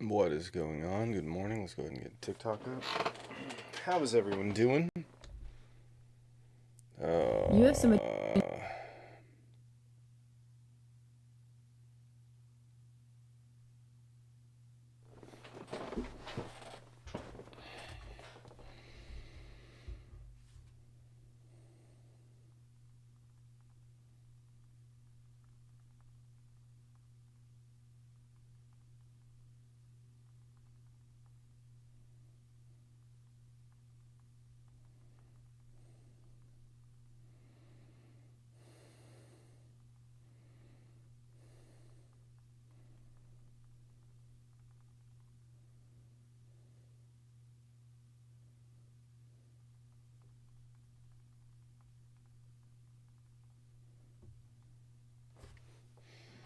What is going on? Good morning. Let's go ahead and get TikTok up. How is everyone doing? You have some.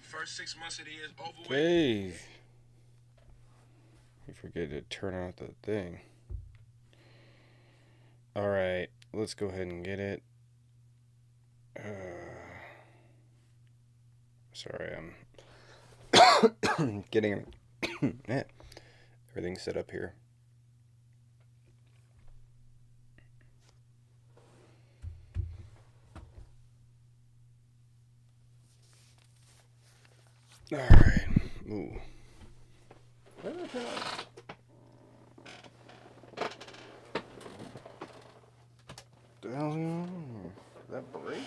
First 6 months of the year is over with. Okay. You forget to turn out the thing. Alright, let's go ahead and get it. Sorry, I'm getting everything set up here. Alright. Ooh. What the hell's going on? Did that break?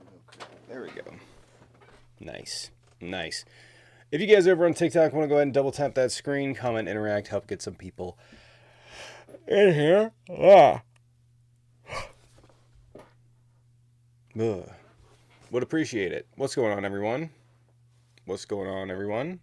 Okay, there we go. Nice. Nice. If you guys are over on TikTok want to go ahead and double tap that screen, comment, interact, help get some people in here. Would appreciate it. What's going on, everyone? What's going on, everyone?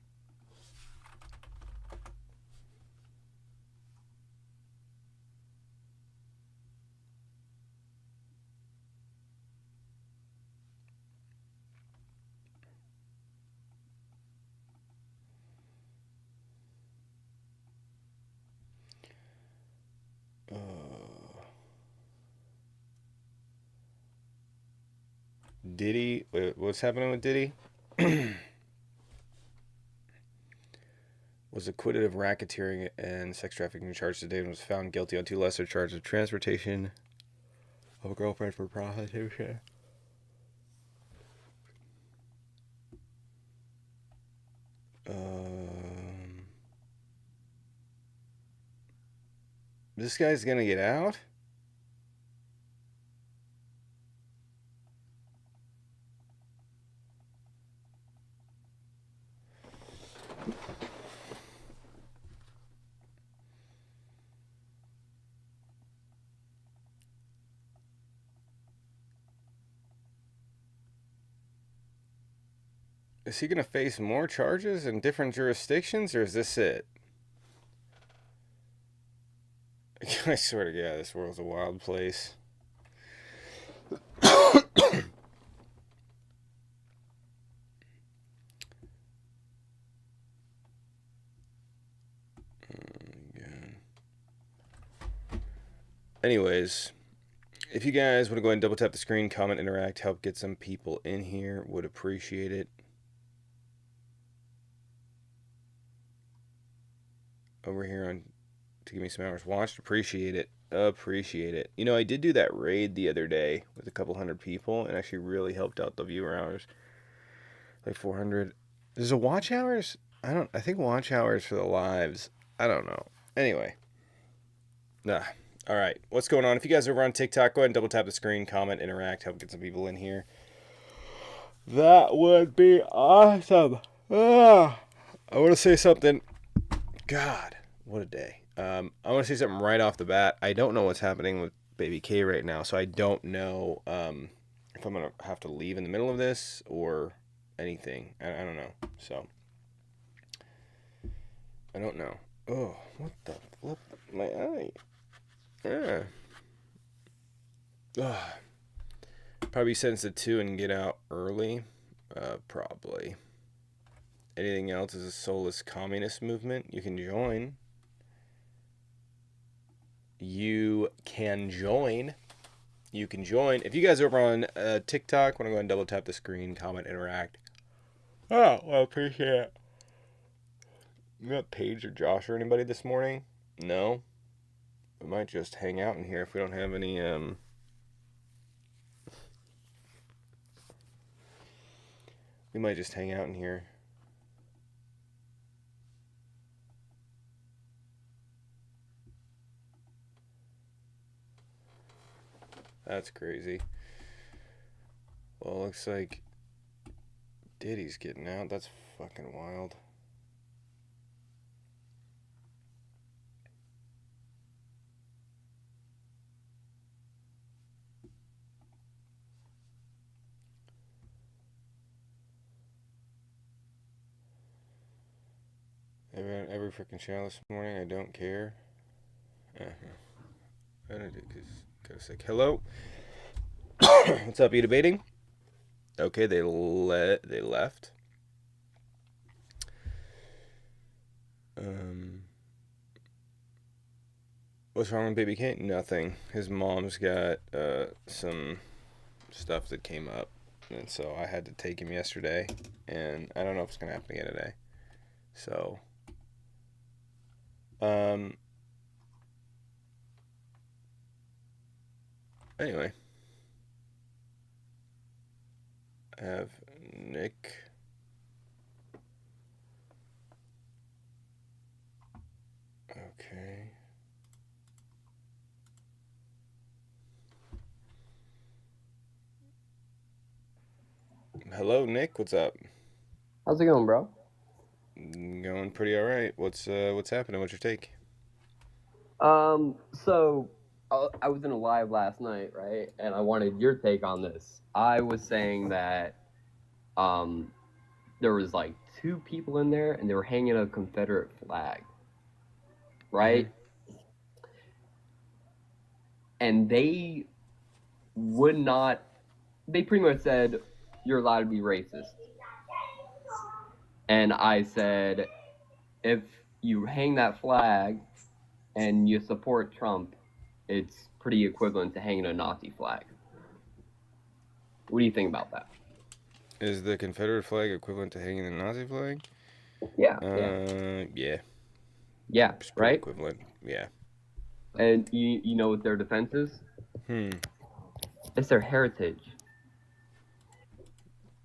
Diddy, what's happening with Diddy? Was acquitted of racketeering and sex trafficking charges today and was found guilty on 2 lesser charges of transportation of a girlfriend for prostitution. This guy's gonna get out? Is he gonna face more charges in different jurisdictions, or is this it? I swear to God, this world's a wild place. Anyways, if you guys want to go ahead and double tap the screen, comment, interact, help get some people in here, would appreciate it. Over here on to give me some hours watched, appreciate it. Appreciate it. You know, I did do that raid the other day with a couple hundred people and actually really helped out the viewer hours. Like 400. There's a watch hours? I think watch hours for the lives. I don't know. Anyway. Nah. All right. What's going on? If you guys are over on TikTok, go ahead and double tap the screen, comment, interact, help get some people in here. That would be awesome. I want to say something. God, what a day. I want to say something right off the bat. I don't know what's happening with Baby K right now, so I don't know if I'm going to have to leave in the middle of this or anything. I don't know. So, I don't know. Oh, what the flip? My eye. Yeah. Probably sentence it 2 and get out early. Probably. Anything else is a soulless communist movement. You can join. You can join. If you guys are over on TikTok, want to go ahead and double tap the screen, comment, interact. Oh, well, appreciate it. You got Paige or Josh or anybody this morning? No? We might just hang out in here if we don't have any, we might just hang out in here. That's crazy. Well, looks like Diddy's getting out. That's fucking wild. Every freaking show this morning. I don't care. I gotta say hello. What's up? You debating? Okay, they left. What's wrong with Baby Kate? Nothing. His mom's got some stuff that came up, and so I had to take him yesterday, and I don't know if it's gonna happen again today. So, anyway, I have Nick. Okay. Hello, Nick. What's up? How's it going, bro? Going pretty all right. What's happening? What's your take? So I was in a live last night, right? And I wanted your take on this. I was saying that there was like two people in there and they were hanging a Confederate flag, right? And they would not. They pretty much said you're allowed to be racist. And I said, if you hang that flag and you support Trump, it's pretty equivalent to hanging a Nazi flag. What do you think about that? Is the Confederate flag equivalent to hanging the Nazi flag? Yeah. Yeah, it's pretty right? equivalent. Yeah. And you know what their defense is? It's their heritage.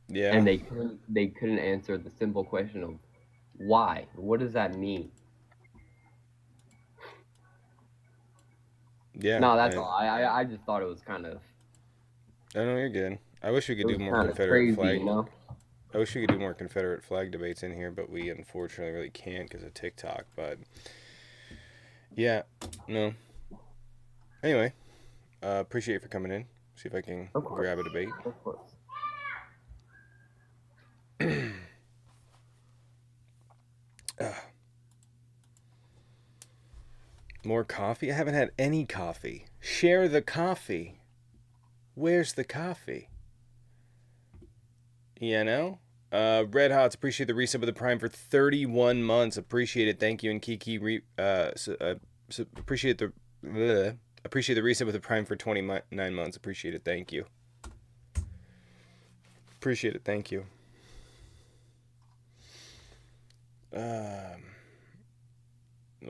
Yeah. And they couldn't answer the simple question of why. What does that mean? Yeah. No, that's all. I just thought it was kind of. I know you're good. I wish we could do more kind of Confederate crazy, flag. you know? I wish we could do more Confederate flag debates in here, but we unfortunately really can't because of TikTok. But yeah, no. Anyway, appreciate you for coming in. See if I can grab a debate. Of course. More coffee? I haven't had any coffee. Share the coffee. Where's the coffee? You know? Red Hots, appreciate the resub of the Prime for 31 months. Appreciate it. Thank you. And Kiki, appreciate the resub of the Prime for 29 months. Appreciate it. Thank you. Appreciate it. Thank you.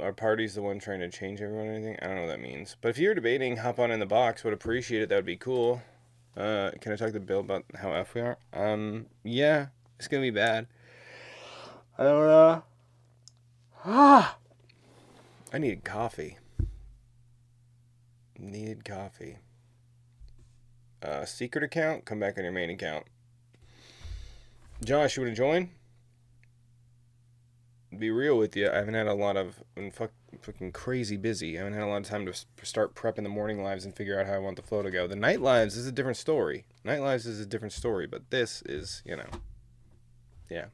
Our party's the one trying to change everyone or anything? I don't know what that means. But if you're debating, hop on in the box. Would appreciate it. That would be cool. Can I talk to Bill about how F we are? Yeah. It's gonna be bad. I don't know. I needed coffee. Secret account? Come back on your main account. Josh, you wanna join? Be real with you, I haven't had a lot of. I'm fucking crazy busy. I haven't had a lot of time to start prepping the morning lives and figure out how I want the flow to go. The night lives is a different story. But this is, yeah.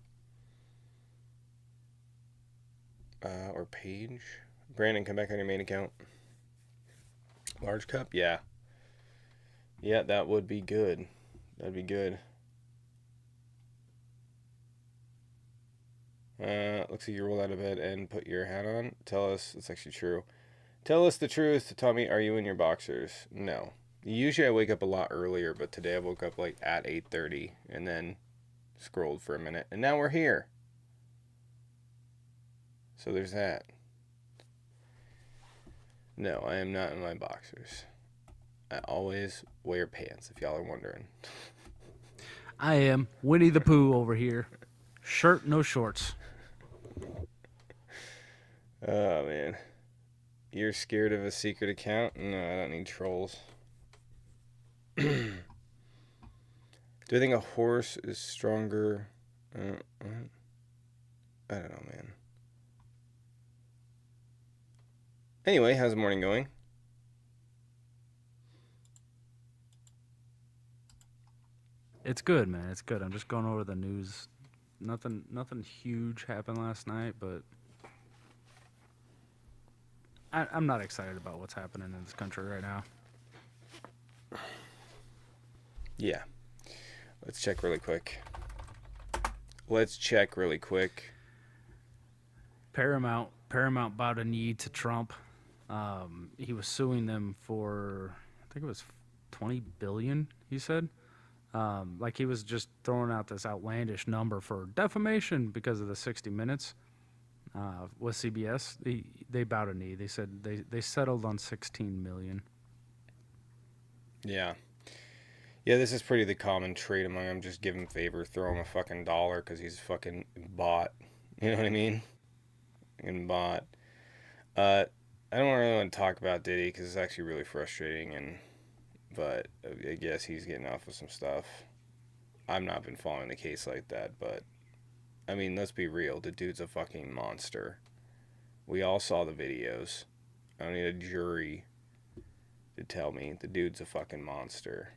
Or Paige. Brandon, come back on your main account. Large cup? Yeah. Yeah, that would be good. That'd be good. Looks like you rolled out of bed and put your hat on. Tell us, it's actually true. Tell us the truth. Tommy, are you in your boxers? No. Usually I wake up a lot earlier, but today I woke up like at 8:30 and then scrolled for a minute. And now we're here. So there's that. No, I am not in my boxers. I always wear pants, if y'all are wondering. I am Winnie the Pooh over here. Shirt, no shorts. Oh, man. You're scared of a secret account? No, I don't need trolls. Do I think a horse is stronger? I don't know, man. Anyway, how's the morning going? It's good, man. It's good. I'm just going over the news. Nothing huge happened last night, but I'm not excited about what's happening in this country right now. Yeah. Let's check really quick. Paramount bowed a knee to Trump. He was suing them for, I think it was $20 billion, he said. Like he was just throwing out this outlandish number for defamation because of the 60 Minutes with CBS. They bowed a knee. They said they settled on $16 million. Yeah. Yeah, this is pretty the common trait among them. Just give him favor, throw him a fucking dollar because he's fucking bought. You know what I mean? Fucking bought. I don't really want to talk about Diddy because it's actually really frustrating, but I guess he's getting off with some stuff. I've not been following the case like that, but I mean, let's be real. The dude's a fucking monster. We all saw the videos. I don't need a jury to tell me the dude's a fucking monster.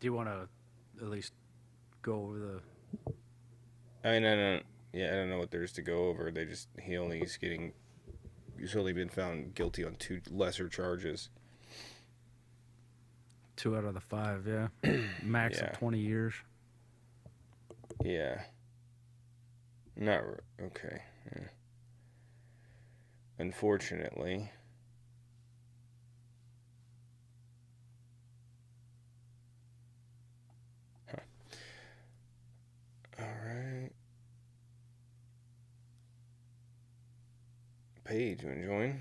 Do you want to at least go over the? I mean, I don't know what there is to go over. He's only been found guilty on 2 lesser charges. 2 out of the 5, yeah. Max of 20 years. Yeah. Okay. Yeah. Unfortunately. Huh. All right. Paige, you want to join?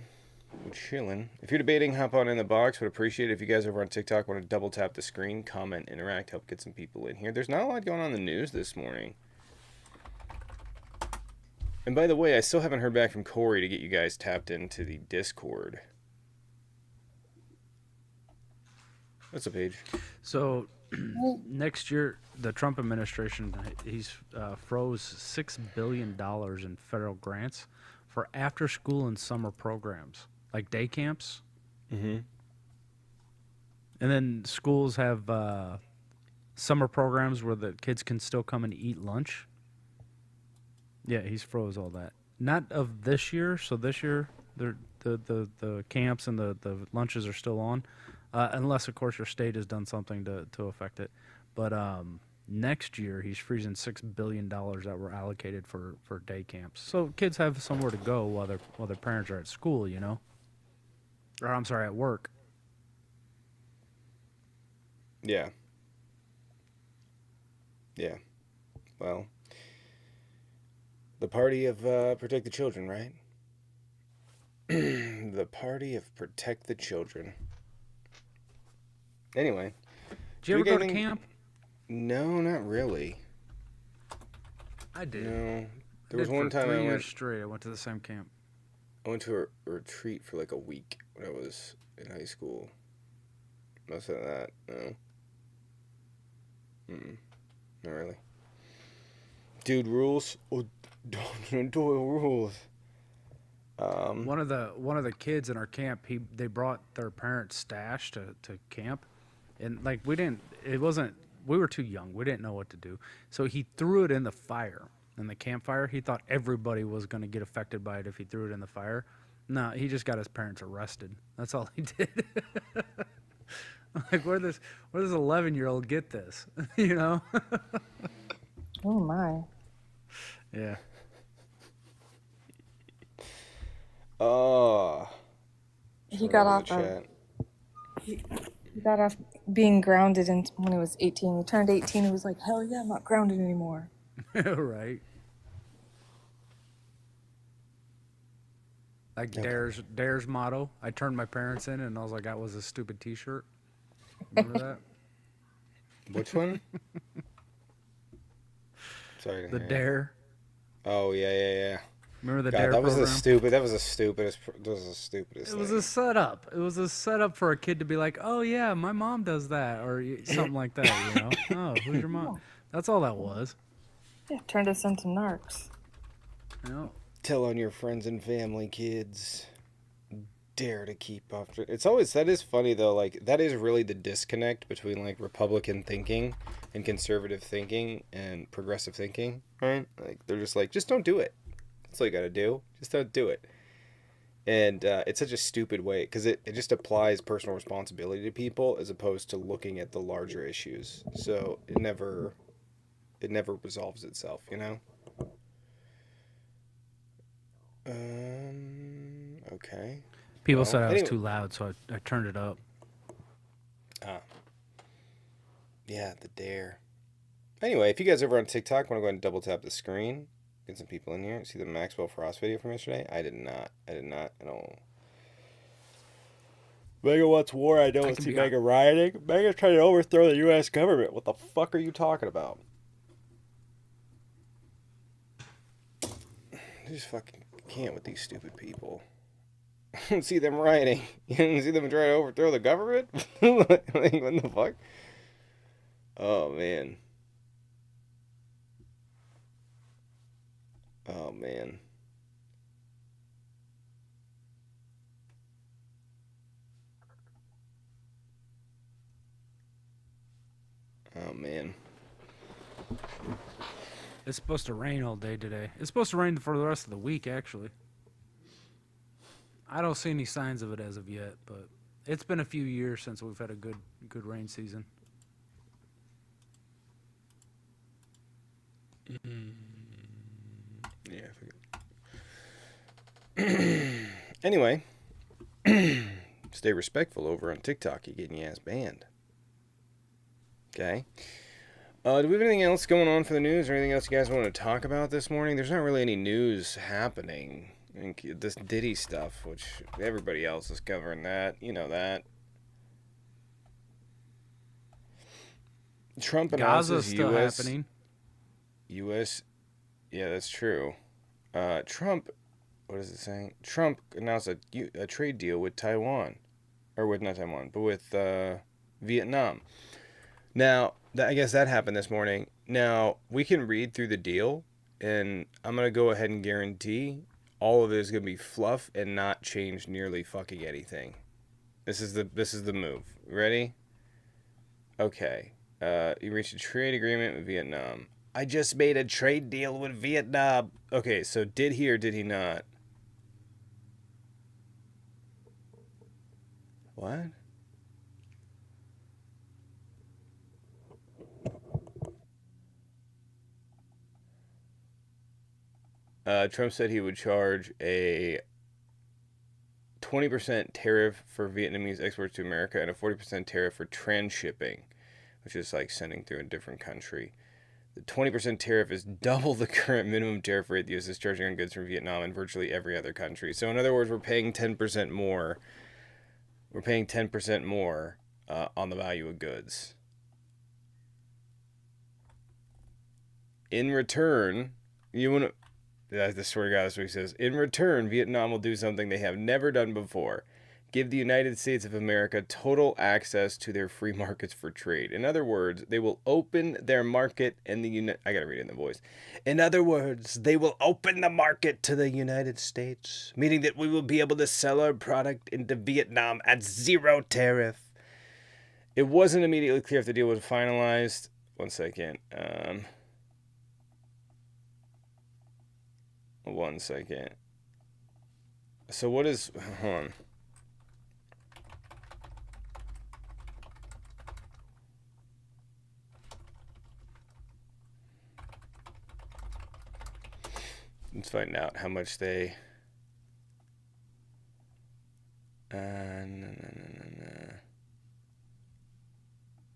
We're chilling. If you're debating, hop on in the box. Would appreciate it if you guys over on TikTok want to double tap the screen, comment, interact, help get some people in here. There's not a lot going on in the news this morning. And by the way, I still haven't heard back from Corey to get you guys tapped into the Discord. What's up, Paige? So next year, the Trump administration, he's froze $6 billion in federal grants for after-school and summer programs, like day camps. Mm-hmm. And then schools have summer programs where the kids can still come and eat lunch. Yeah, he's froze all that. Not of this year. So this year, the camps and the lunches are still on, unless of course your state has done something to affect it. But next year, he's freezing $6 billion that were allocated for day camps. So kids have somewhere to go while their parents are at school, you know. Or I'm sorry, at work. Yeah. Yeah. Well, the party of Protect the Children, right? The party of Protect the Children. Anyway. Did you ever go to camp? No, not really. I did. No. There was one time 3 years straight. I went to the same camp. I went to a retreat for like a week when I was in high school. Most of that, no. Not really. Dude, rules. Oh, don't do rules. One of the kids in our camp, they brought their parents' stash to camp, and like we were too young, we didn't know what to do, so he threw it in the fire, in the campfire. He thought everybody was going to get affected by it if he threw it in the fire. No, he just got his parents arrested. That's all he did. Like, where does 11-year-old get this? You know? Oh my. Yeah. Oh. He got off being grounded when he was 18. He turned 18 and was like, hell yeah, I'm not grounded anymore. Right. Like Okay. Dare's motto. I turned my parents in, and all I got was a stupid T-shirt. Remember that? Which one? Sorry, I The didn't hear Dare. that. Oh yeah. Remember the God, Dare that was program? that was the stupidest It was thing. a setup. It was a setup for a kid to be like, "Oh yeah, my mom does that," or something like that. You know? Oh, who's your mom? That's all that was. Yeah, turned us into narcs. You know? Tell on your friends and family, kids. Dare to keep up. It's always that is funny though. Like that is really the disconnect between like Republican thinking and conservative thinking and progressive thinking, right? Like they're just like, just don't do it. That's all you gotta do. Just don't do it. And it's such a stupid way because it just applies personal responsibility to people as opposed to looking at the larger issues. So it never resolves itself, you know. Okay. People Well, said I was anyway. too loud, so I turned it up. Ah, yeah, the dare. Anyway, if you guys are over on TikTok, want to go ahead and double tap the screen, get some people in here. See the Maxwell Frost video from yesterday? I did not. I don't. MAGA Wants War. I don't can see be MAGA rioting. MAGA's trying to overthrow the U.S. government. What the fuck are you talking about? I just fucking can't with these stupid people. I don't see them rioting. You don't see them trying to overthrow the government? Like, what the fuck? Oh, man. Oh, man. Oh, man. It's supposed to rain all day today. It's supposed to rain for the rest of the week, actually. I don't see any signs of it as of yet, but it's been a few years since we've had a good rain season. Yeah, I forget. Anyway, stay respectful over on TikTok. You're getting your ass banned. Okay. Do we have anything else going on for the news or anything else you guys want to talk about this morning? There's not really any news happening. I think this Diddy stuff, which everybody else is covering that. You know that. Trump Gaza's announces still happening. U.S. Yeah, that's true. Trump, what is it saying? Trump announced a trade deal with Taiwan, or with not Taiwan, but with Vietnam. Now, I guess that happened this morning. Now we can read through the deal, and I'm gonna go ahead and guarantee all of it is gonna be fluff and not change nearly fucking anything. This is the move. Ready? Okay. You reached a trade agreement with Vietnam. I just made a trade deal with Vietnam. Okay, so did he or did he not? What? Trump said he would charge a 20% tariff for Vietnamese exports to America and a 40% tariff for transshipping, which is like sending through a different country. The 20% tariff is double the current minimum tariff rate the U.S. is charging on goods from Vietnam and virtually every other country. So in other words, we're paying 10% more. We're paying 10% more on the value of goods. In return, you want to... I swear to God, that's what he says. In return, Vietnam will do something they have never done before. Give the United States of America total access to their free markets for trade. In other words, they will open their market in the I gotta read it in the voice. In other words, they will open the market to the United States, meaning that we will be able to sell our product into Vietnam at zero tariff. It wasn't immediately clear if the deal was finalized. One second. One second. So what is... Hold on. Let's find out how much they...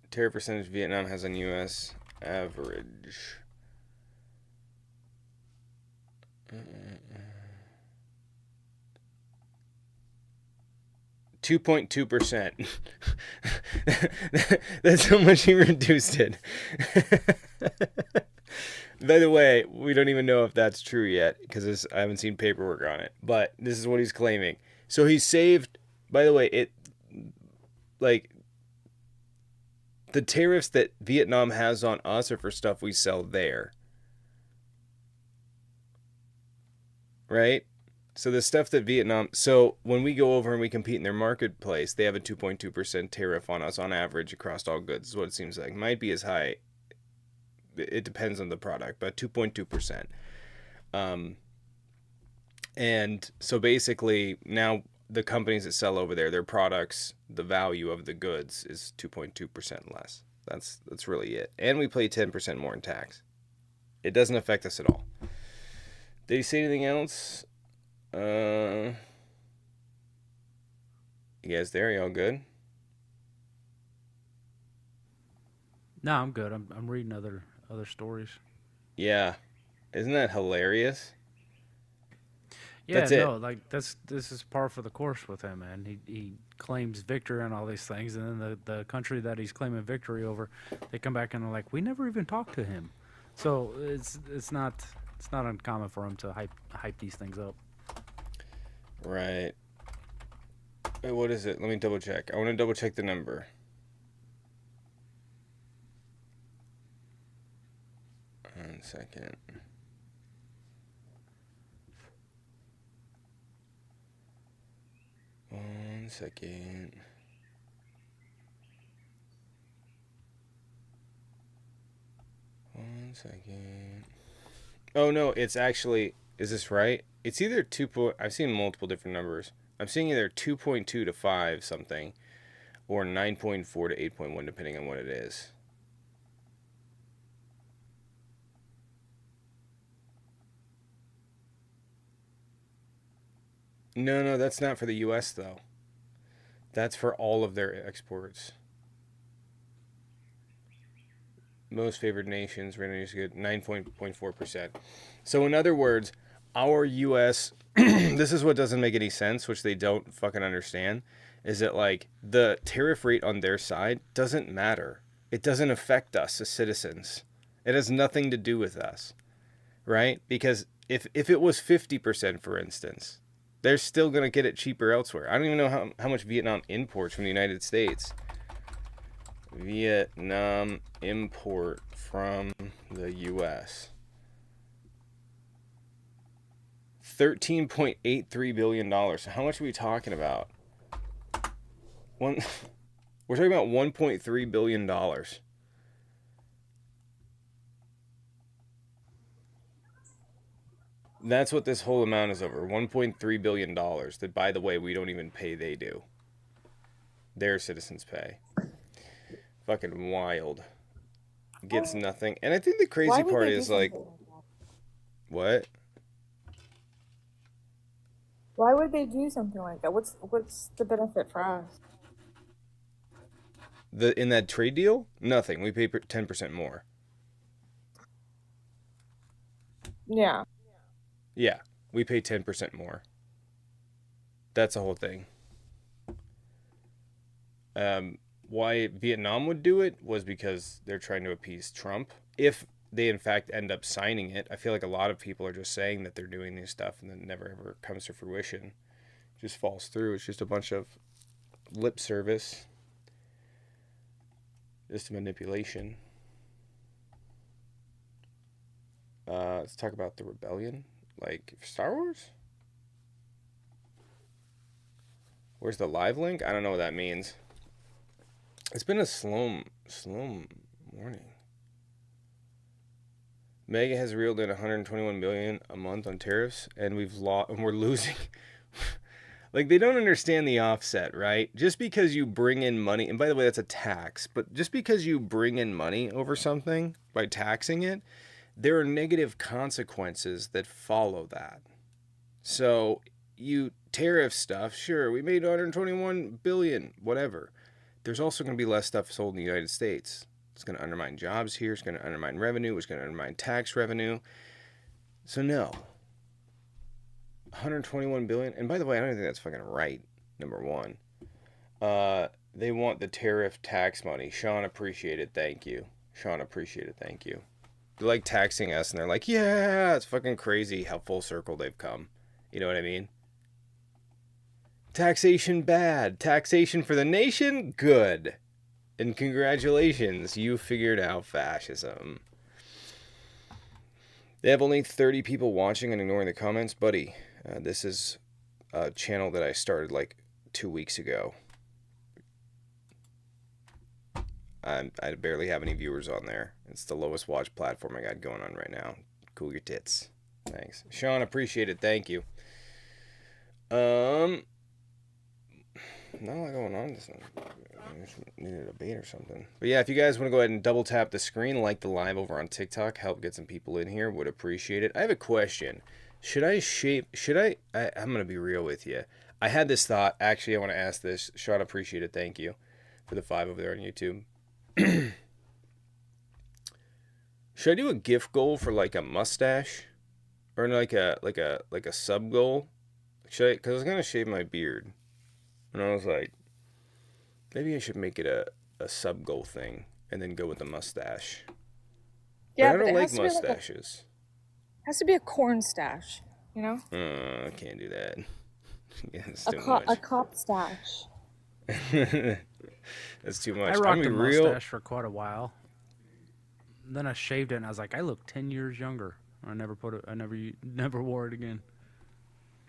Tariff percentage Vietnam has on U.S. average. 2.2%. That's how much he reduced it. By the way, we don't even know if that's true yet because I haven't seen paperwork on it. But this is what he's claiming. So he saved. By the way, the tariffs that Vietnam has on us are for stuff we sell there. Right? So the stuff that so when we go over and we compete in their marketplace, they have a 2.2% tariff on us on average across all goods, is what it seems like. Might be as high. It depends on the product, but 2.2%. And so basically now the companies that sell over there, their products, the value of the goods is 2.2% less. That's really it. And we pay 10% more in tax. It doesn't affect us at all. Did he say anything else? You guys there? Y'all good? No, I'm good. I'm reading other stories. Yeah. Isn't that hilarious? Yeah, That's it. no, like this is par for the course with him, man. He claims victory on all these things, and then the country that he's claiming victory over, they come back and are like, we never even talked to him. So it's not uncommon for him to hype these things up. Right. Wait, what is it? Let me double check. I want to double check the number. One second. One second. One second. Oh no, it's actually, is this right? It's either I've seen multiple different numbers. I'm seeing either 2.2 to 5 something or 9.4 to 8.1 depending on what it is. No, that's not for the US though. That's for all of their exports. Most favored nations, random use good, 9.4%. So in other words, our US, this is what doesn't make any sense, which they don't fucking understand, is that like the tariff rate on their side doesn't matter. It doesn't affect us as citizens. It has nothing to do with us, right? Because if it was 50%, for instance, they're still going to get it cheaper elsewhere. I don't even know how much Vietnam imports from the United States. Vietnam import from the U.S. $13.83 billion. So how much are we talking about? We're talking about $1.3 billion. That's what this whole amount is over. $1.3 billion that, by the way, we don't even pay, they do. Their citizens pay. Fucking wild. Gets nothing. And I think the crazy part is like, what? Why would they do something like that? What's the benefit for us? In that trade deal? Nothing. We pay 10% more. Yeah. Yeah, we pay 10% more. That's the whole thing. Why Vietnam would do it was because they're trying to appease Trump. If they in fact end up signing it, I feel like a lot of people are just saying that they're doing this stuff and then never ever comes to fruition. It just falls through. It's just a bunch of lip service. Just manipulation. Let's talk about the rebellion. Like Star Wars? Where's the live link? I don't know what that means. It's been a slow morning. MAGA has reeled in 121 billion a month on tariffs, and we're losing. Like, they don't understand the offset, right? Just because you bring in money, and by the way, that's a tax, but just because you bring in money over something by taxing it, there are negative consequences that follow that. So you tariff stuff, sure, we made 121 billion, whatever. There's also going to be less stuff sold in the United States. It's going to undermine jobs here. It's going to undermine revenue. It's going to undermine tax revenue. So no. 121 billion. And by the way, I don't think that's fucking right, number one. They want the tariff tax money. Sean, appreciate it. Thank you. Sean, appreciate it. Thank you. They're like taxing us, and they're like, yeah, it's fucking crazy how full circle they've come. You know what I mean? Taxation bad. Taxation for the nation, good. And congratulations, you figured out fascism. They have only 30 people watching and ignoring the comments. Buddy, this is a channel that I started like 2 weeks ago. I barely have any viewers on there. It's the lowest watch platform I got going on right now. Cool your tits. Thanks. Sean, appreciate it. Thank you. Not a lot going on this one. I just need a debate or something. But yeah, if you guys want to go ahead and double tap the screen, like the live over on TikTok, help get some people in here, would appreciate it. I have a question. I'm going to be real with you. I had this thought. Actually, I want to ask this. Sean, appreciate it. Thank you for the 5 over there on YouTube. Should I do a gift goal for like a mustache, or like a sub goal? Should I? Because I was gonna shave my beard, and I was like, maybe I should make it a sub goal thing, and then go with the mustache. Yeah, but I don't it like has to be mustaches. has to be a corn stash, you know? I can't do that. Yeah, it's too much. A cop stash. That's too much. I rocked a real. mustache for quite a while. Then I shaved it, and I was like, I look 10 years younger. I never never wore it again.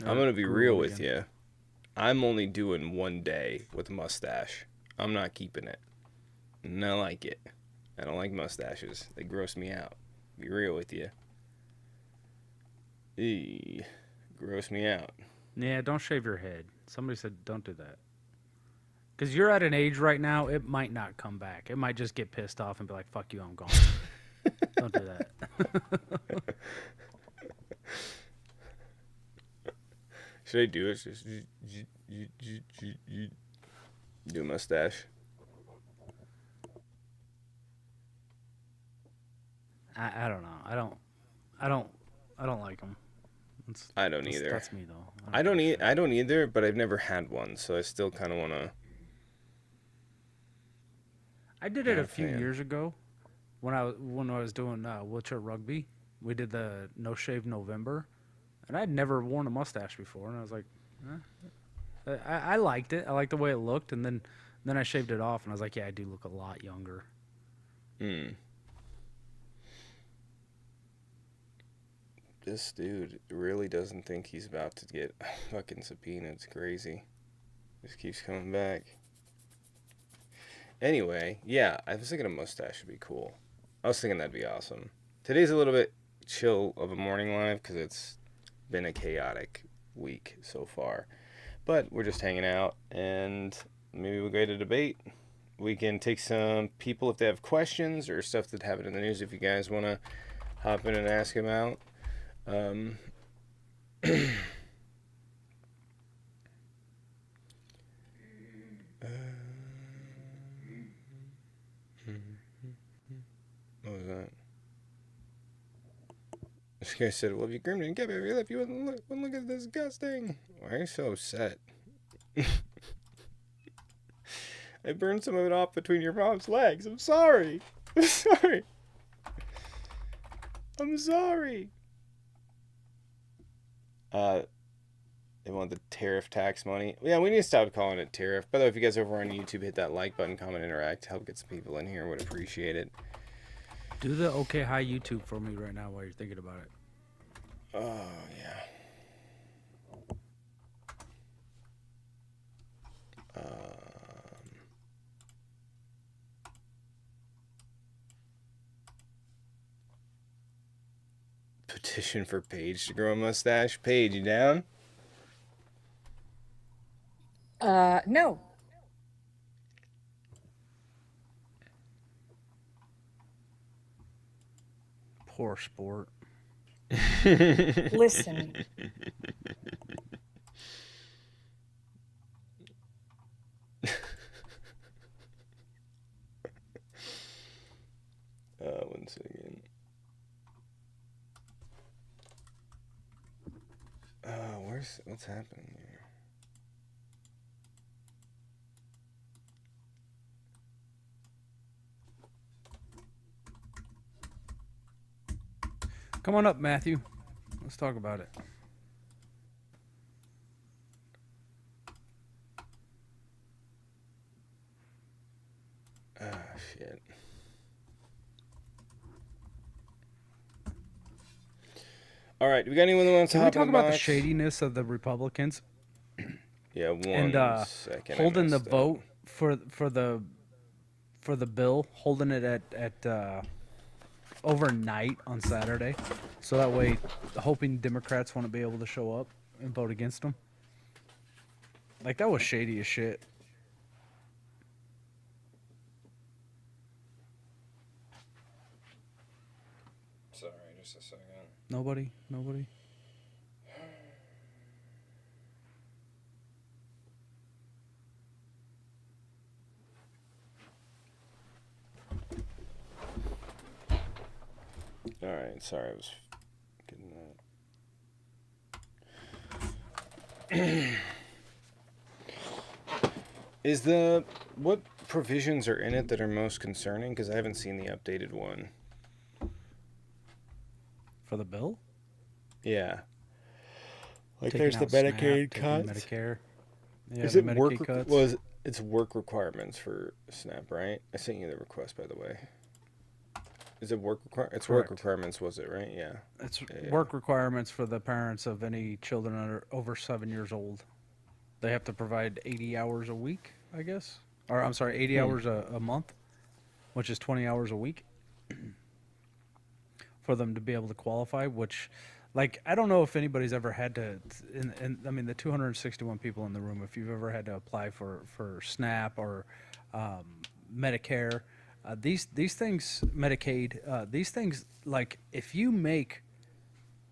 I'm gonna be real with you. I'm only doing 1 day with a mustache. I'm not keeping it. And I like it. I don't like mustaches. They gross me out. Be real with you. Eee, gross me out. Yeah, don't shave your head. Somebody said don't do that. Because you're at an age right now, it might not come back. It might just get pissed off and be like, fuck you, I'm gone. Don't do that. Should I do it? Just do a mustache. I don't know. I don't like them. I don't either. That's me though. I don't either, but I've never had one, so I still kind of want to. I did it a few years ago when I was doing wheelchair rugby. We did the No Shave November, and I'd never worn a mustache before, and I was like, I liked it. I liked the way it looked, and then I shaved it off, and I was like, yeah, I do look a lot younger. This dude really doesn't think he's about to get fucking subpoenaed. It's crazy. Just keeps coming back. Anyway, yeah, I was thinking a mustache would be cool. I was thinking that'd be awesome. Today's a little bit chill of a morning live because it's been a chaotic week so far. But we're just hanging out, and maybe we'll go to debate. We can take some people if they have questions or stuff that happened in the news if you guys want to hop in and ask them out. What was that? This guy said, well, if you groomed and kept it, if you wouldn't look at this disgusting. Why are you so upset? I burned some of it off between your mom's legs. I'm sorry. I'm sorry. I'm sorry. They want the tariff tax money. Yeah, we need to stop calling it tariff. By the way, if you guys over on YouTube, hit that like button, comment, interact, help get some people in here. Would appreciate it. Do the okay hi YouTube for me right now while you're thinking about it. Oh, yeah. Petition for Paige to grow a mustache. Paige, you down? No. Poor sport. Listen. One second. What's happening here? Come on up, Matthew. Let's talk about it. Ah, shit. All right, do we got anyone that wants to Can we hop in talk the about the box? shadiness of the Republicans Yeah, one and second. holding the vote for the bill, holding it at overnight on Saturday, so that way, hoping Democrats won't be able to show up and vote against them. Like, that was shady as shit. Sorry, just a second. Nobody. All right, sorry, I was getting that. What provisions are in it that are most concerning? Because I haven't seen the updated one. For the bill? Yeah. Like Taking there's the out SNAP, Medicaid taking cuts. Medicare. Yeah, Is the it Medicaid work? cuts. It's work requirements for SNAP, right? I sent you the request, by the way. Is it work requirements? It's work Correct. requirements, was it, right? Yeah. It's Yeah. work requirements for the parents of any children over 7 years old. They have to provide 80 hours a week, I guess. Or, I'm sorry, 80 hours a month, which is 20 hours a week for them to be able to qualify, which, like, I don't know if anybody's ever had to, I mean, the 261 people in the room, if you've ever had to apply for SNAP or Medicare, these things, Medicaid, these things, like, if you make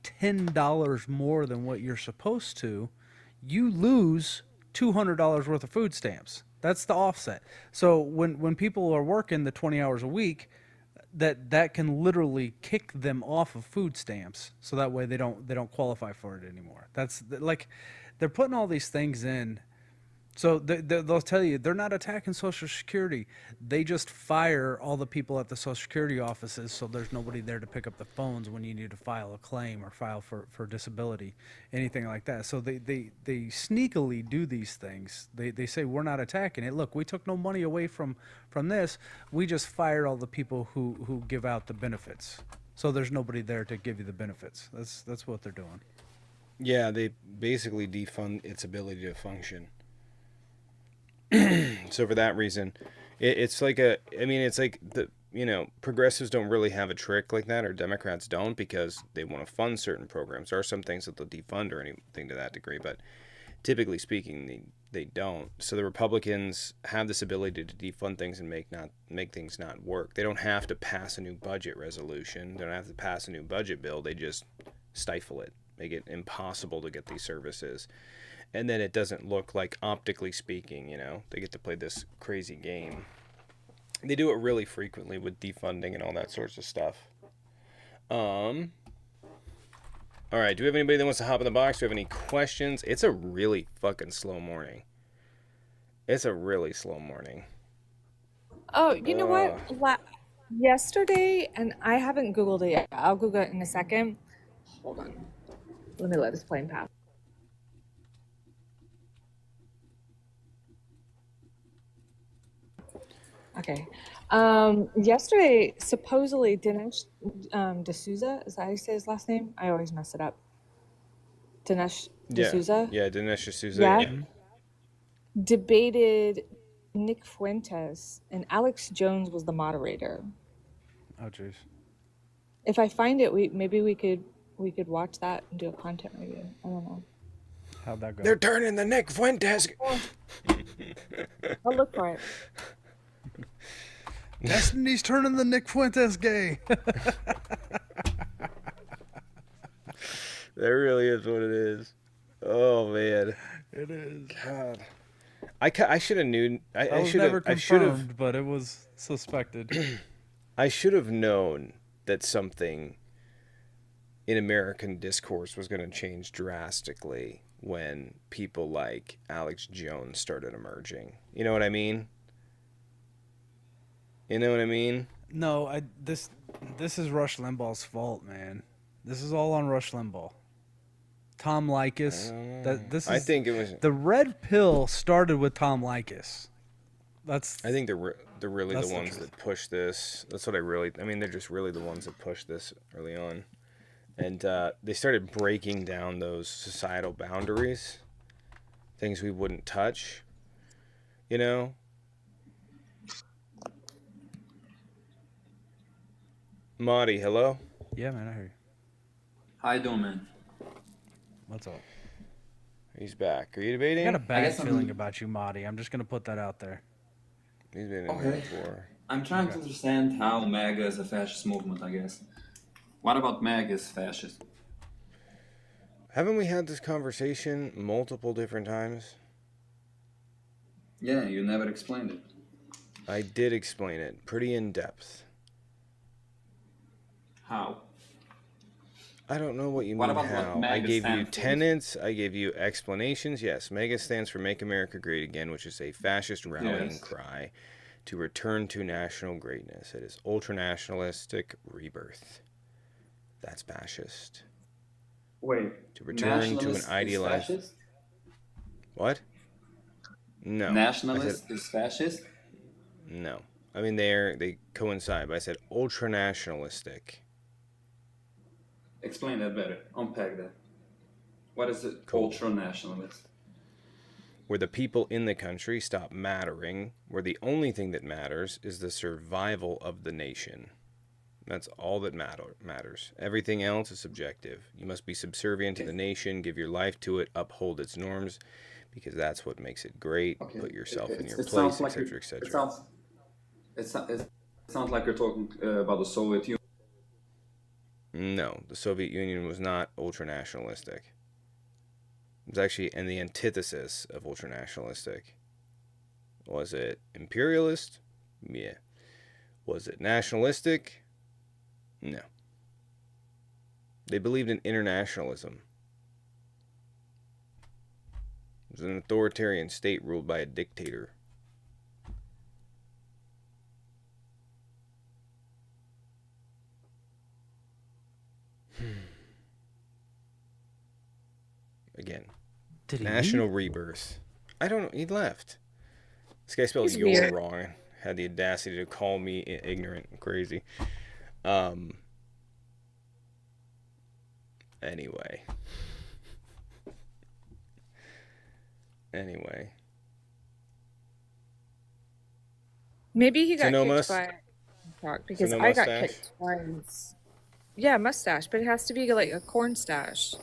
$10 more than what you're supposed to, you lose $200 worth of food stamps. That's the offset. So when people are working the 20 hours a week, that can literally kick them off of food stamps. So that way they don't qualify for it anymore. That's like, they're putting all these things in. So they'll tell you they're not attacking Social Security. They just fire all the people at the Social Security offices, so there's nobody there to pick up the phones when you need to file a claim or file for disability, anything like that. So they sneakily do these things. They say we're not attacking it. Look, we took no money away from this. We just fired all the people who give out the benefits. So there's nobody there to give you the benefits. That's what they're doing. Yeah, they basically defund its ability to function. So for that reason, it's like it's like progressives don't really have a trick like that, or Democrats don't, because they want to fund certain programs. There are some things that they'll defund or anything to that degree, but typically speaking, they don't. So the Republicans have this ability to defund things and make things not work. They don't have to pass a new budget resolution. They don't have to pass a new budget bill. They just stifle it, make it impossible to get these services. And then it doesn't look like, optically speaking, they get to play this crazy game. They do it really frequently with defunding and all that sorts of stuff. All right, do we have anybody that wants to hop in the box? Do we have any questions? It's a really fucking slow morning. It's a really slow morning. Oh, you know what? Yesterday, and I haven't Googled it yet. I'll Google it in a second. Hold on. Let me let this plane pass. Okay. Yesterday, supposedly Dinesh D'Souza, is that how you say his last name? I always mess it up. Dinesh D'Souza? Yeah, Dinesh D'Souza. Yeah. Yeah. Debated Nick Fuentes, and Alex Jones was the moderator. Oh, jeez. If I find it, we could watch that and do a content review. I don't know. How'd that go? They're turning the Nick Fuentes. I'll look for it. Destiny's turning the Nick Fuentes gay. That really is what it is. Oh man, It is. God. I should have known. I was never confirmed, but it was suspected. I should have known that something in American discourse was going to change drastically when people like Alex Jones started emerging. You know what I mean? You know what I mean? No, this is Rush Limbaugh's fault, man. This is all on Rush Limbaugh. Tom Likas. I think it was. The red pill started with Tom Likas. I think they're really That's the the ones truth. that push this. That's what I really. I mean, they're just really the ones that push this early on, and they started breaking down those societal boundaries, things we wouldn't touch. You know. Marty, hello. Yeah, man, I hear you. How you doing, man? What's up? He's back. Are you I debating? got a bad guess I'm- feeling about you, Marty. I'm just gonna put that out there. He's been in Okay. there before. I'm trying to understand how MAGA is a fascist movement, I guess. What about MAGA is fascist? Haven't we had this conversation multiple different times? Yeah, you never explained it. I did explain it pretty in depth. How? I don't know what you What mean about what how. I MAGA gave you stands for? tenets, I gave you explanations. Yes, MAGA stands for Make America Great Again, which is a fascist rallying Yes. cry to return to national greatness. It is ultranationalistic rebirth. That's fascist. Wait. To return to an Nationalist is idealized... fascist? What? No. Nationalist is fascist? No. I mean, they coincide, but I said ultranationalistic. Explain that better. Unpack that. What is it? Cool. Ultra-nationalist. Where the people in the country stop mattering, where the only thing that matters is the survival of the nation. That's all that matters. Everything else is subjective. You must be subservient to the nation, give your life to it, uphold its norms, because that's what makes it great. Okay. Put yourself in your It place, sounds like etc., it etc. sounds like you're talking about the Soviet Union. No, the Soviet Union was not ultranationalistic. It was actually in the antithesis of ultranationalistic. Was it imperialist? Yeah. Was it nationalistic? No. They believed in internationalism. It was an authoritarian state ruled by a dictator. Again, Did he national leave? rebirth. I don't know. He left. This guy spelled He's your weird. wrong. Had the audacity to call me ignorant and crazy. Anyway. Maybe he got no kicked mus- by TikTok because no I got mustache? kicked twice. Yeah, mustache, but it has to be like a corn stash.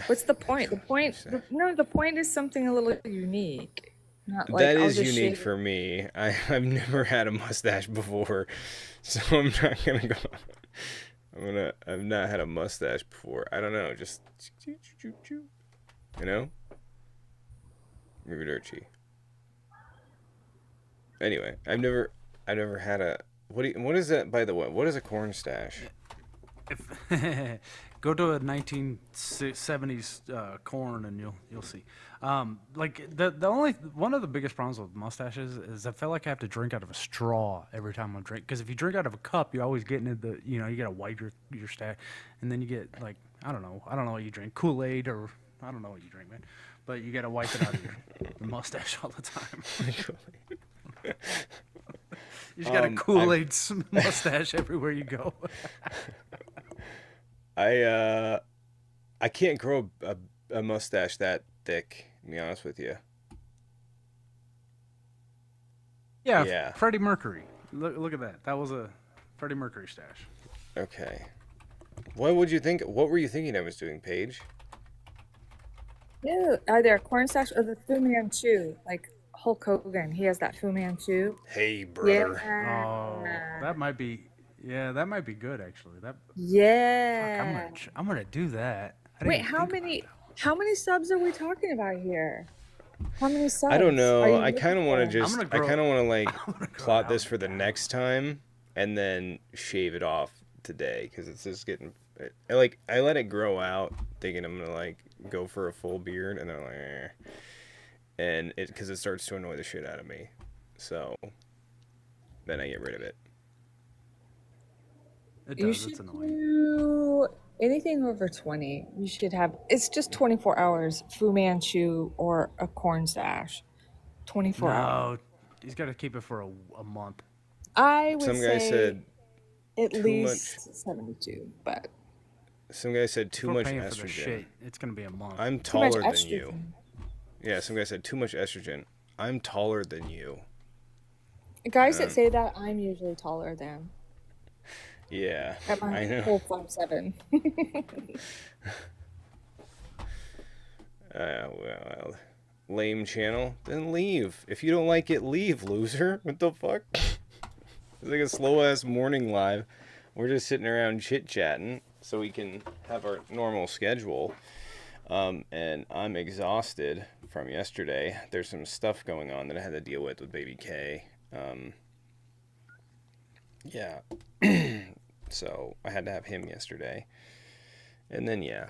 What's the point? The point, the point is something a little unique. Not like That I'll is just unique shave for me. I've never had a mustache before, so I'm not gonna go. I've not had a mustache before. I don't know. Just, you know. Arrivederci. Anyway, I've never had a. What is that? By the way, what is a corn stash? If go to a 1970s corn and you'll see. Like the only one of the biggest problems with mustaches is I feel like I have to drink out of a straw every time I drink. Because if you drink out of a cup, you're always getting the you gotta wipe your stash, and then you get like I don't know what you drink, Kool-Aid or I don't know what you drink, man. But you gotta wipe it out of your mustache all the time. You just got a Kool-Aid mustache everywhere you go. I can't grow a mustache that thick, to be honest with you. Yeah. Freddie Mercury. Look at that. That was a Freddie Mercury stash. Okay. What would you think? What were you thinking I was doing, Paige? Yeah, either a corn stash or the Fu Manchu, like Hulk Hogan. He has that Fu Manchu. Hey, brother. Yeah. Oh, that might be. Yeah, that might be good actually. Yeah. I'm gonna do that. I didn't Wait, even how think about many that. how many subs are we talking about here? How many subs? I don't are know. you I kind of want to looking for? just. gonna I grow- kind of want to I'm gonna grow plot it this out for the now. next time, and then shave it off today because it's just getting. I let it grow out, thinking I'm gonna go for a full beard, and then I'm like, and because it starts to annoy the shit out of me, so then I get rid of it. It You does. should It's annoying. do Anything over 20, you should have. It's just 24 hours. Fu Manchu or a corn stash. 24 hours. No, he's got to keep it for a month. I would Some guy say said at too much. least 72, but Some guy said too If we're much paying for the estrogen. shit, it's gonna be a month. I'm too much taller than you. estrogen. Yeah, some guy said too much estrogen. I'm taller than you. Guys that say that, I'm usually taller than. Yeah, At my I know. whole 5'7". Well, lame channel. Then leave. If you don't like it, leave, loser. What the fuck? It's like a slow ass morning live. We're just sitting around chit chatting so we can have our normal schedule. And I'm exhausted from yesterday. There's some stuff going on that I had to deal with baby K. Yeah. So I had to have him yesterday. And then, yeah.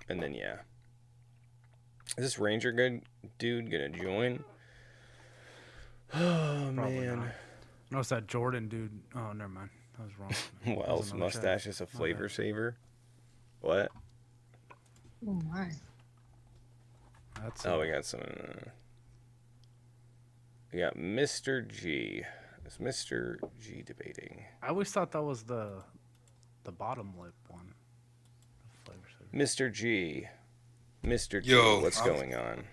And then, yeah. Is this Ranger good dude gonna join? Oh, Probably man. not. Notice that Jordan dude. Oh, never mind. I was wrong. Well, There's another Mustache chat. is a My flavor bad. saver. What? Oh my. That's Oh, we got some. We got Mr. G. It's Mr. G debating. I always thought that was the bottom lip one. The flavor saver. Mr. G. Mr. G, Yo, what's I'm- going on?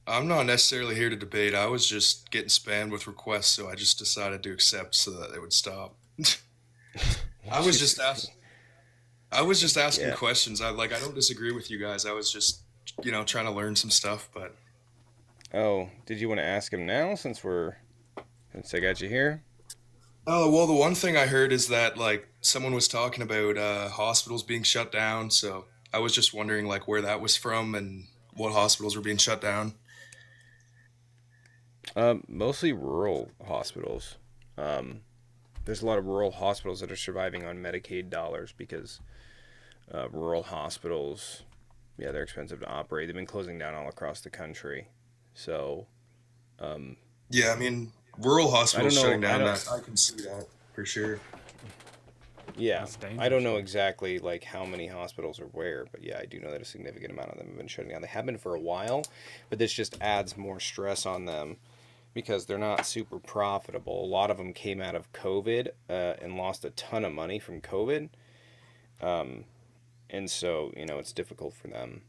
I'm not necessarily here to debate. I was just getting spammed with requests, so I just decided to accept so that it would stop. I was just asking Yeah. questions. I don't disagree with you guys. I was just trying to learn some stuff, but Oh, did you want to ask him now since I got you here? oh well, the one thing I heard is that someone was talking about hospitals being shut down, so I was just wondering where that was from and what hospitals were being shut down. Mostly rural hospitals. There's a lot of rural hospitals that are surviving on Medicaid dollars because rural hospitals, yeah, they're expensive to operate. They've been closing down all across the country. So, Yeah, I mean, rural hospitals know- shutting I down, don't- I can see that for sure. yeah, That's I don't know dangerous. exactly how many hospitals are where, but yeah, I do know that a significant amount of them have been shutting down. They have been for a while, but this just adds more stress on them because they're not super profitable. A lot of them came out of COVID and lost a ton of money from COVID. And so, it's difficult for them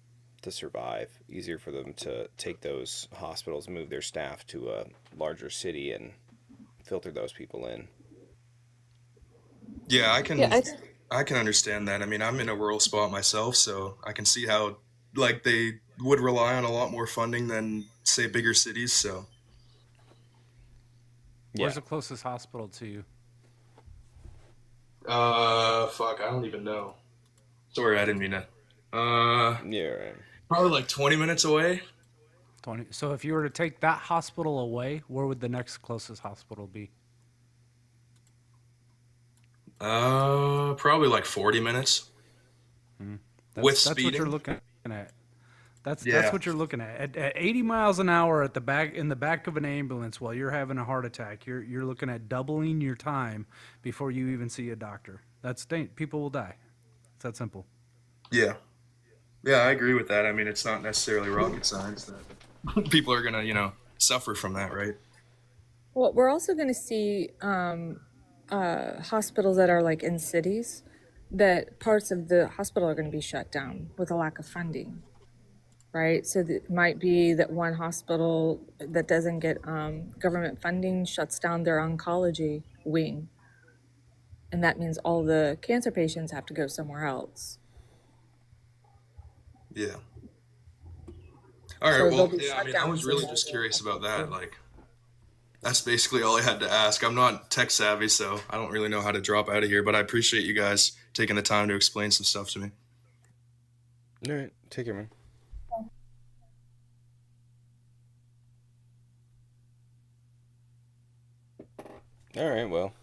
to survive. Easier for them to take those hospitals, move their staff to a larger city and filter those people in. Yeah, I can Yeah, I can understand that. I mean, I'm in a rural spot myself, so I can see how they would rely on a lot more funding than say bigger cities, so Where's Yeah. the closest hospital to you? fuck, I don't even know. Sorry, I didn't mean to. Yeah, right. Probably 20 minutes away. 20. So if you were to take that hospital away, where would the next closest hospital be? Probably 40 minutes. That's, With that's what you're speeding? looking at. That's Yeah. what you're looking at 80 miles an hour at in the back of an ambulance while you're having a heart attack. You're looking at doubling your time before you even see a doctor. People will die. It's that simple. Yeah. Yeah, I agree with that. I mean, it's not necessarily rocket science that people are gonna, suffer from that, right? well, we're also going to see hospitals that are in cities that parts of the hospital are going to be shut down with a lack of funding, right? So it might be that one hospital that doesn't get government funding shuts down their oncology wing. And that means all the cancer patients have to go somewhere else. Yeah. All right. So Well, there'll be yeah. I mean, I was shutdowns really in just all curious the about that. hospitals. That's basically all I had to ask. I'm not tech savvy, so I don't really know how to drop out of here. But I appreciate you guys taking the time to explain some stuff to me. All right, take care, man. All right, well.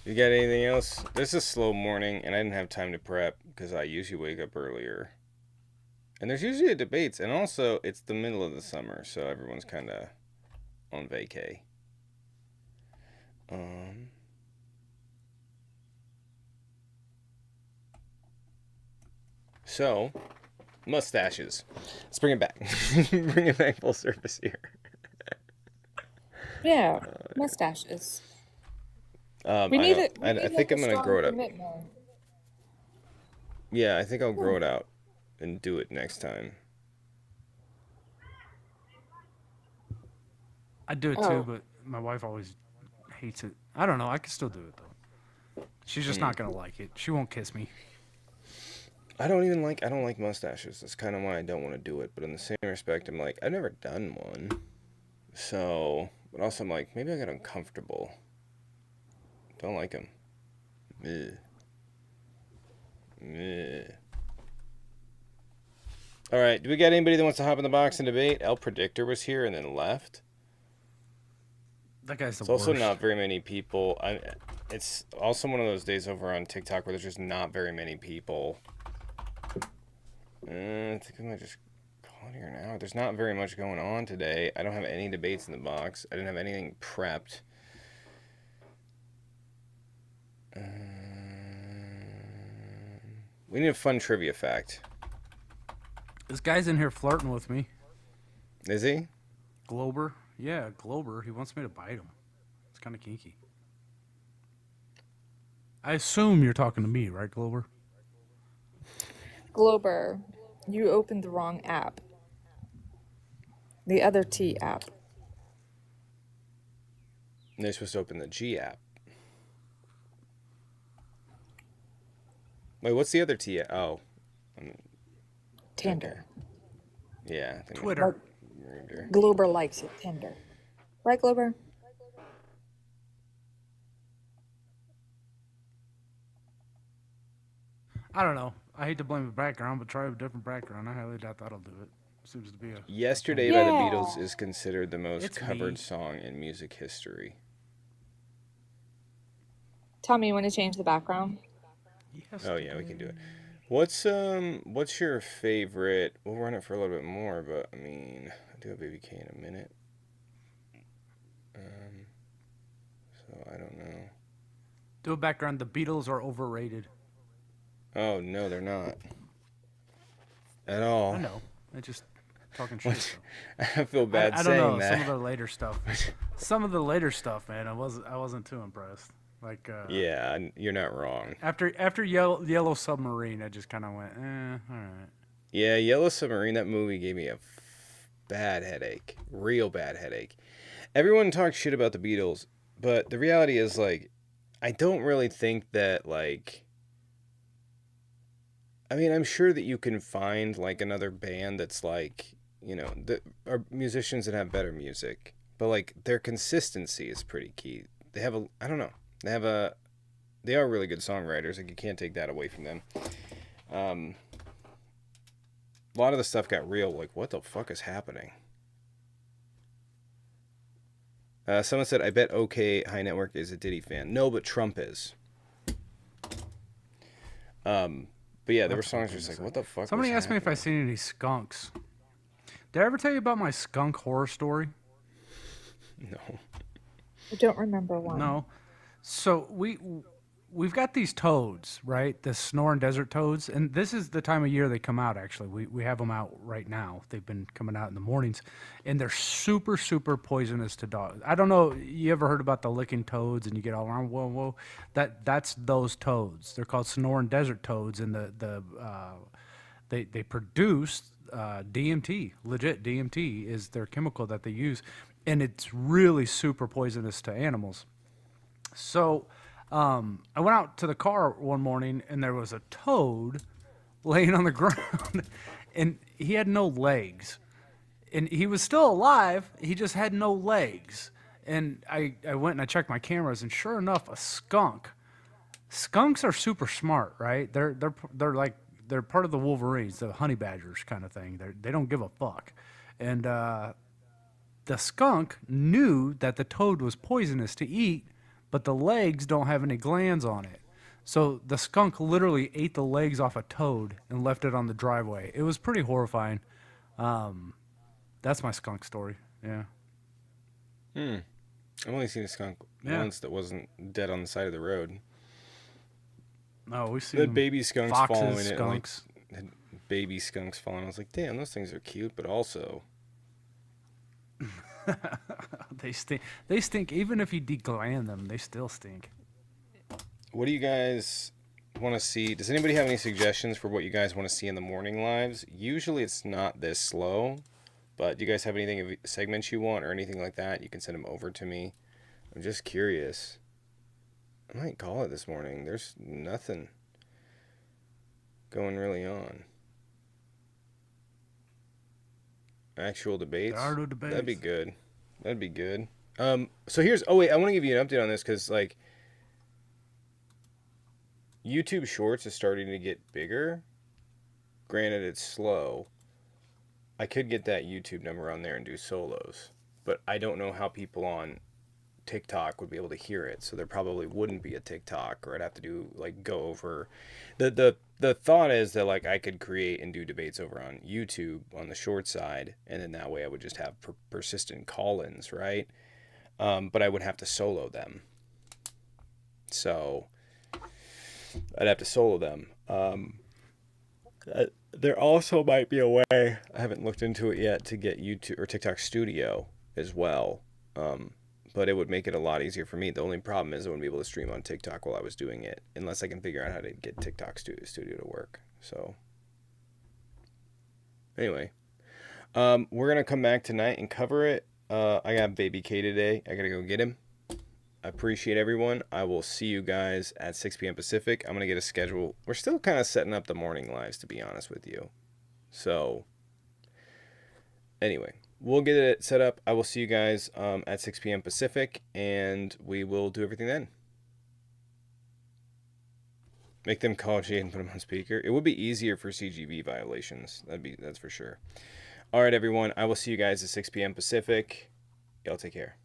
You got anything else? This is a slow morning, and I didn't have time to prep because I usually wake up earlier. And there's usually debates, and also it's the middle of the summer, so everyone's kind of on vacay. So, mustaches. Let's bring it back. Bring it back full surface here. Yeah, mustaches. We I need know. it. We I need think like a I'm gonna strong grow it up. commitment. Yeah, I think I'll grow Yeah. it out and do it next time. I do it too, Oh, but my wife always hates it. I don't know. I can still do it though. She's just not gonna like it. She won't kiss me. I don't like mustaches. That's kind of why I don't want to do it. But in the same respect, I'm like, I've never done one. So, but also I'm like, maybe I get uncomfortable. Don't like them. Ugh. Ugh. All right, do we got anybody that wants to hop in the box and debate? El Predictor was here and then left. That guy's the It's also worst. not very many people. It's also one of those days over on TikTok where there's just not very many people. I think I might just call it here now. There's not very much going on today. I don't have any debates in the box. I didn't have anything prepped. We need a fun trivia fact. This guy's in here flirting with me. Is he? Glober. Yeah, Glober. He wants me to bite him. It's kind of kinky. I assume you're talking to me, right, Glober? Glober, you opened the wrong app. The other T app. And they're supposed to open the G app. Wait, what's the other T app? Oh. Tinder. Yeah. I think Twitter. Glober likes it. Tinder. Right, Glober? I don't know. I hate to blame the background, but try a different background. I highly doubt that'll do it. Seems to be a. Yesterday by the Yeah. Beatles is considered the most It's covered me. song in music history. Tommy, you want to change the background? Yes. Oh yeah, we can do it. What's your favorite? We'll run it for a little bit more, but I mean, I'll do a Baby K in a minute. So I don't know. Do a background. The Beatles are overrated. Oh no, they're not at all. I know. I just talking shit. Though. I feel bad I don't saying know. that. Some of the later stuff. Some of the later stuff, man. I wasn't too impressed. Like. Yeah, you're not wrong. After Yellow Submarine, I just kind of went, all right. Yeah, Yellow Submarine. That movie gave me a bad headache, real bad headache. Everyone talks shit about the Beatles, but the reality is, like, I don't really think that, like. I mean, I'm sure that you can find, like, another band that's, like, you know, that are musicians that have better music. But, like, their consistency is pretty key. They have I don't know. They are really good songwriters. Like, you can't take that away from them. A lot of the stuff got real. Like, what the fuck is happening? Someone said, I bet OK High Network is a Diddy fan. No, but Trump is. But yeah, there were songs just like, what the fuck? Somebody asked me if I seen any skunks. Did I ever tell you about my skunk horror story? No. I don't remember one. No. So we've got these toads, right? The snoring desert toads, and this is the time of year they come out. Actually, we have them out right now. They've been coming out in the mornings, and they're super poisonous to dogs. I don't know. You ever heard about the licking toads? And you get all around, whoa. That's those toads. They're called snoring desert toads, and they produce DMT. Legit DMT is their chemical that they use, and it's really super poisonous to animals. So I went out to the car one morning, and there was a toad laying on the ground, and he had no legs. And he was still alive, he just had no legs. And I went and I checked my cameras, and sure enough, a skunk. Skunks are super smart, right? They're part of the Wolverines, the honey badgers kind of thing. They don't give a fuck. And the skunk knew that the toad was poisonous to eat, but the legs don't have any glands on it. So the skunk literally ate the legs off a toad and left it on the driveway. It was pretty horrifying. That's my skunk story. Yeah. I've only seen a skunk once that wasn't dead on the side of the road. No, we see The baby skunks foxes, following it. skunks. And, like, baby skunks falling. I was like, damn, those things are cute, but also They stink. They stink. Even if you degland them, they still stink. what do you guys want to see? Does anybody have any suggestions for what you guys want to see in the morning lives? Usually it's not this slow, but do you guys have anything, segments you want or anything like that? You can send them over to me. I'm just curious. I might call it this morning. There's nothing going really on. Actual debates? There are no debates. That'd be good. That'd be good. So here's, oh wait, I want to give you an update on this because like YouTube Shorts is starting to get bigger. Granted, it's slow. I could get that YouTube number on there and do solos, but I don't know how people on TikTok would be able to hear it, so there probably wouldn't be a TikTok, or I'd have to do like go over the thought is that like I could create and do debates over on YouTube on the short side, and then that way I would just have persistent call-ins, right? But I would have to solo them, so I'd have to solo them. There also might be a way, I haven't looked into it yet, to get YouTube or TikTok Studio as well. But it would make it a lot easier for me. The only problem is I wouldn't be able to stream on TikTok while I was doing it, unless I can figure out how to get TikTok Studio to work. So, anyway, we're going to come back tonight and cover it. I got Baby K today. I got to go get him. I appreciate everyone. I will see you guys at 6 p.m. Pacific. I'm going to get a schedule. We're still kind of setting up the morning lives, to be honest with you. So, anyway. We'll get it set up. I will see you guys at 6 p.m. Pacific, and we will do everything then. Make them call Jay and put them on speaker. It would be easier for CGV violations. That's for sure. All right, everyone. I will see you guys at 6 p.m. Pacific. Y'all take care.